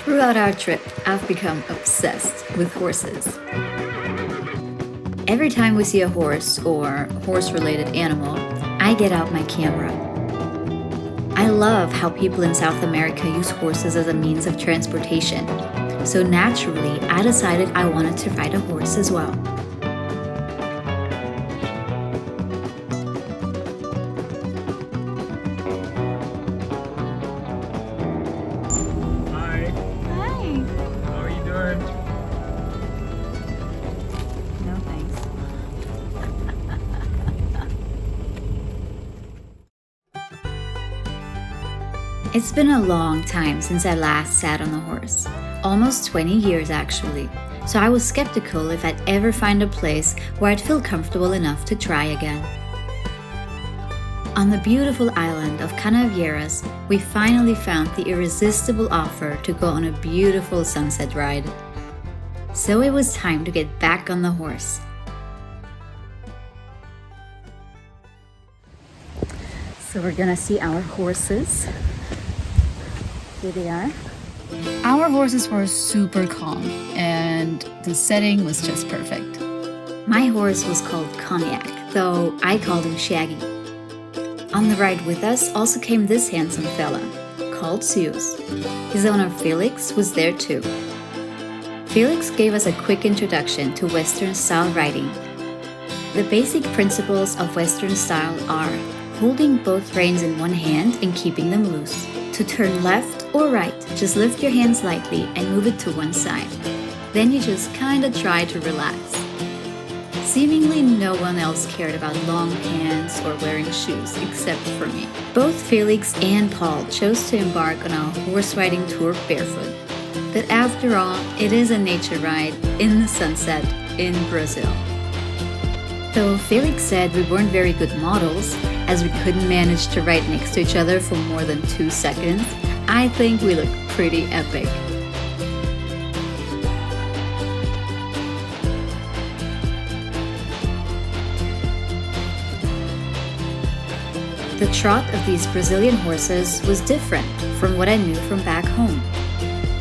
Throughout our trip, I've become obsessed with horses. Every time we see a horse or horse related animal, I get out my camera. I love how people in South America use horses as a means of transportation. So naturally, I decided I wanted to ride a horse as well. Hi, Hi. how are you doing? No thanks. It's been a long time since I last sat on a horse. Almost 20 years actually. So I was skeptical if I'd ever find a place where I'd feel comfortable enough to try again. On the beautiful island of Canavieras, we finally found the irresistible offer to go on a beautiful sunset ride. So it was time to get back on the horse. So we're gonna see our horses. Here they are. Our horses were super calm, and the setting was just perfect. My horse was called Cognac, though I called him Shaggy. On the ride with us also came this handsome fella, called Zeus. His owner Felix was there too. Felix gave us a quick introduction to Western style riding. The basic principles of Western style are holding both reins in one hand and keeping them loose. To turn left or right, just lift your hands lightly and move it to one side. Then you just kinda try to relax. Seemingly no one else cared about long pants or wearing shoes except for me. Both Felix and Paul chose to embark on our horse riding tour barefoot. But after all, it is a nature ride in the sunset in Brazil. Though Felix said we weren't very good models, as we couldn't manage to ride next to each other for more than 2 seconds, I think we look pretty epic. The trot of these Brazilian horses was different from what I knew from back home.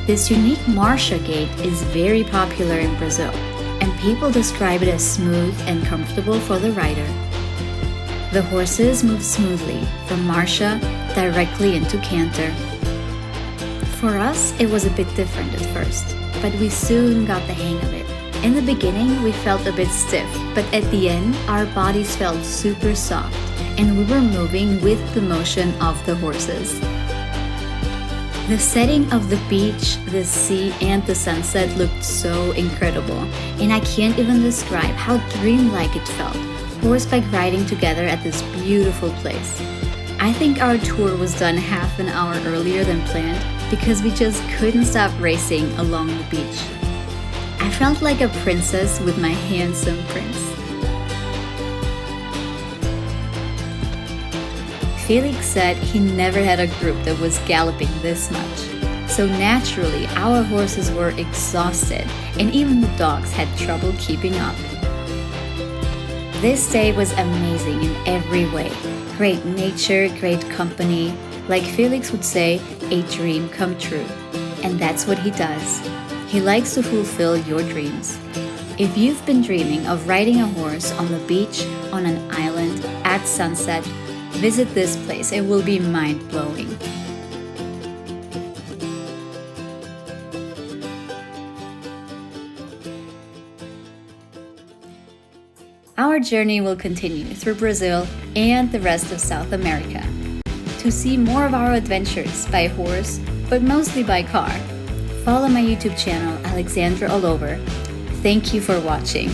This unique marcha gait is very popular in Brazil, and people describe it as smooth and comfortable for the rider. The horses move smoothly from marcha directly into canter. For us, it was a bit different at first, but we soon got the hang of it. In the beginning, we felt a bit stiff, but at the end, our bodies felt super soft, and we were moving with the motion of the horses. The setting of the beach, the sea, and the sunset looked so incredible, and I can't even describe how dreamlike it felt, horseback riding together at this beautiful place. I think our tour was done half an hour earlier than planned because we just couldn't stop racing along the beach. I felt like a princess with my handsome prince. Felix said he never had a group that was galloping this much. So naturally, our horses were exhausted, and even the dogs had trouble keeping up. This day was amazing in every way. Great nature, great company. Like Felix would say, a dream come true. And that's what he does. He likes to fulfill your dreams. If you've been dreaming of riding a horse on the beach, on an island, at sunset, visit this place. It will be mind-blowing. Our journey will continue through Brazil and the rest of South America. To see more of our adventures by horse, but mostly by car, follow my YouTube channel, Alexandra Allover. Thank you for watching.